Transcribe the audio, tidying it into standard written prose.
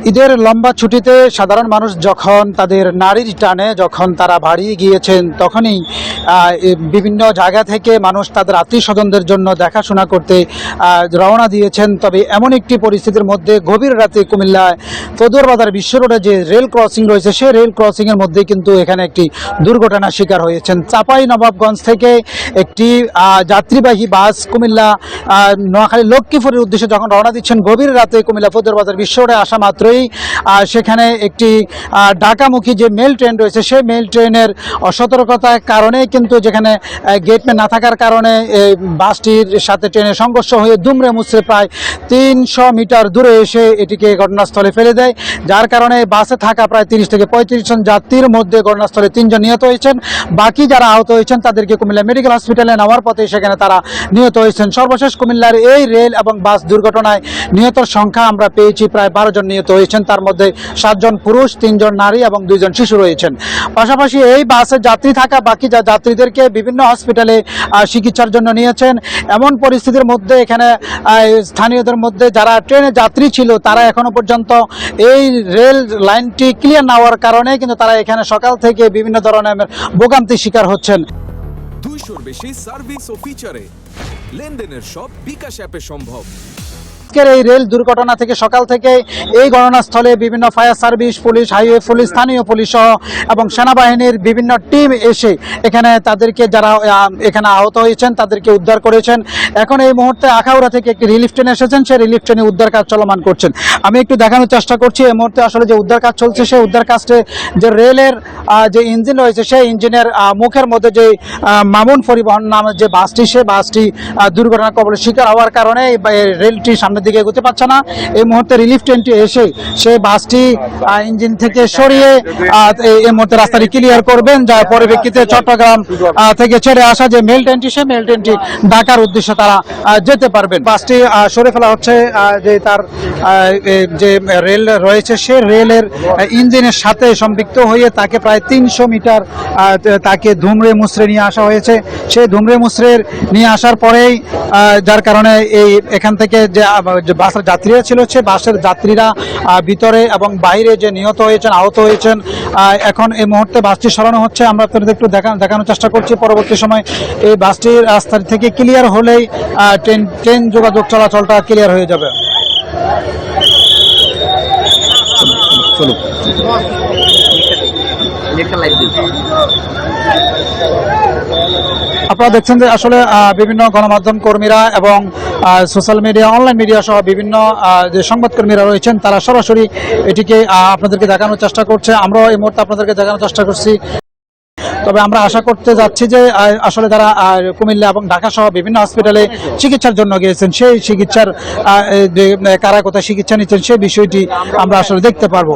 ঈদের লম্বা ছুটিতে সাধারণ মানুষ যখন তাদের নারীর টানে যখন তারা বাড়ি গিয়েছেন তখনই বিভিন্ন জায়গা থেকে মানুষ তাদের আত্মীয়স্বজনদের জন্য দেখাশোনা করতে রওনা দিয়েছেন। তবে এমন একটি পরিস্থিতির মধ্যে গভীর রাতে কুমিল্লায় ফদুয়ারবাজার বিশ্ব রোডে যে রেল ক্রসিং রয়েছে সেই রেল ক্রসিংয়ের মধ্যে কিন্তু এখানে একটি দুর্ঘটনার শিকার হয়েছেন। চাঁপাইনবাবগঞ্জ থেকে একটি যাত্রীবাহী বাস কুমিল্লা নোয়াখালী লক্ষ্মীপুরের উদ্দেশ্যে যখন রওনা দিচ্ছেন গভীর রাতে কুমিল্লা ফদুয়ারবাজার বিশ্ব রোডে আসা মাত্রই সেখানে একটি ঢাকামুখী যে মেল ট্রেন রয়েছে সেই মেল ট্রেনের অসতর্কতার কারণে কিন্তু যেখানে গেটম্যান না থাকার কারণে বাসটির সাথে ট্রেনের সংঘর্ষ হয়ে দুমড়ে মুচড়ে প্রায় 300 মিটার দূরে এসে এটিকে ঘটনাস্থলে ফেলে দেয়, যার কারণে বাসে থাকা প্রায় 30 থেকে 35 জন যাত্রীর মধ্যে ঘটনাস্থলে 3 জন নিহত হয়েছেন। বাকি যারা আহত হয়েছেন তাদেরকে কুমিল্লা মেডিকেল হসপিটালে নেওয়ার পথে সেখানে তারা নিহত হয়েছেন। সর্বশেষ কুমিল্লার এই রেল এবং বাস দুর্ঘটনায় নিহতর সংখ্যা আমরা পেয়েছি প্রায় 12 জন নিহত হয়েছেন, তার মধ্যে 7 জন পুরুষ, 3 জন নারী এবং 2 জন শিশু রয়েছেন। পাশাপাশি এই বাসে যাত্রী থাকা বাকি যাত্রীদেরকে বিভিন্ন হসপিটালে চিকিৎসার জন্য নিয়েছেন। এমন পরিস্থিতির মধ্যে এখানে স্থানীয়দের মধ্যে যারা ট্রেনে যাত্রী ছিল তারা এখনো পর্যন্ত এই রেল লাইনটি ক্লিয়ার না হওয়ার কারণে কিন্তু তারা এখানে সকাল থেকে বিভিন্ন ধরনের ভোগান্তির শিকার হচ্ছেন। 200-র বেশি সার্ভিস ও ফিচারে লেনদেনের সব বিকাশ অ্যাপে সম্ভব। এই রেল দুর্ঘটনা থেকে সকাল থেকে এই ঘটনাস্থলে বিভিন্ন fire service, police, highway police, স্থানীয় পুলিশ সহ এবং সেনাবাহিনীর বিভিন্ন টিম এসে এখানে তাদেরকে যারা এখানে আহত হয়েছেন তাদেরকে উদ্ধার করেছেন। এখন এই মুহূর্তে আখাউড়া থেকে একটি রিলিফ ট্রেন এসেছেন, সেই রিলিফ ট্রেনে উদ্ধার কাজ চলমান করছেন। আমি একটু দেখানোর চেষ্টা করছি এই মুহূর্তে আসলে যে উদ্ধার কাজ চলছে সেই উদ্ধার কাজে যে রেলের যে ইঞ্জিন রয়েছে সেই ইঞ্জিনের মুখের মধ্যে যে মামুন পরিবহন নামের যে বাসটি সেই বাসটি দুর্ঘটনার কবলে শিকার হওয়ার কারণে রেলটি সামনে দিকে এগোতে পারছে না। এই মুহূর্তে রিলিফ ট্রেনটি এসে সেই বাসটি ইঞ্জিন থেকে সরিয়ে এই মুহূর্তে রাস্তাটি ক্লিয়ার করবেন, যার পরিপ্রেক্ষিতে চট্টগ্রাম থেকে ছেড়ে আসা যে মেল ট্রেনটি সেই মেল ট্রেনটি ঢাকার উদ্দেশ্যে তারা যেতে পারবেন। বাসটি সরে ফেলা হচ্ছে, যে তার যে রেল রয়েছে সেই রেলের ইঞ্জিনের সাথে সম্পৃক্ত হয়ে তাকে প্রায় 300 মিটার তাকে ধুমড়ে মুচড়ে নিয়ে আসা হয়েছে। সেই ধুমড়ে মুচড়ে নিয়ে আসার পরেই যার কারণে এই এখান থেকে যে বাসের যাত্রীরা ছিল সে বাসের যাত্রীরা ভিতরে এবং বাইরে যে নিহত হয়েছেন, আহত হয়েছেন। এখন এই মুহূর্তে বাসটি সরানো হচ্ছে, আমরা আপনাদের একটু দেখানোর চেষ্টা করছি। পরবর্তী সময় এই বাসটির রাস্তা থেকে ক্লিয়ার হলেই ট্রেন যোগাযোগ চলাচলটা ক্লিয়ার হয়ে যাবে। চলুন আপনারা দেখছেন যে আসলে বিভিন্ন গণমাধ্যম কর্মীরা এবং সোশ্যাল মিডিয়া, অনলাইন মিডিয়া সহ বিভিন্ন যে সংবাদকর্মীরা রয়েছেন তারা সরাসরি এটিকে আপনাদেরকে দেখানোর চেষ্টা করছে। আমরাও এই মুহূর্তে আপনাদেরকে দেখানোর চেষ্টা করছি। তবে আমরা আশা করতে যাচ্ছি যে আসলে যারা কুমিল্লা এবং ঢাকা সহ বিভিন্ন হসপিটালে চিকিৎসার জন্য গিয়েছেন সেই চিকিৎসার কারা কোথায় চিকিৎসা নিচ্ছেন সেই বিষয়টি আমরা আসলে দেখতে পারবো।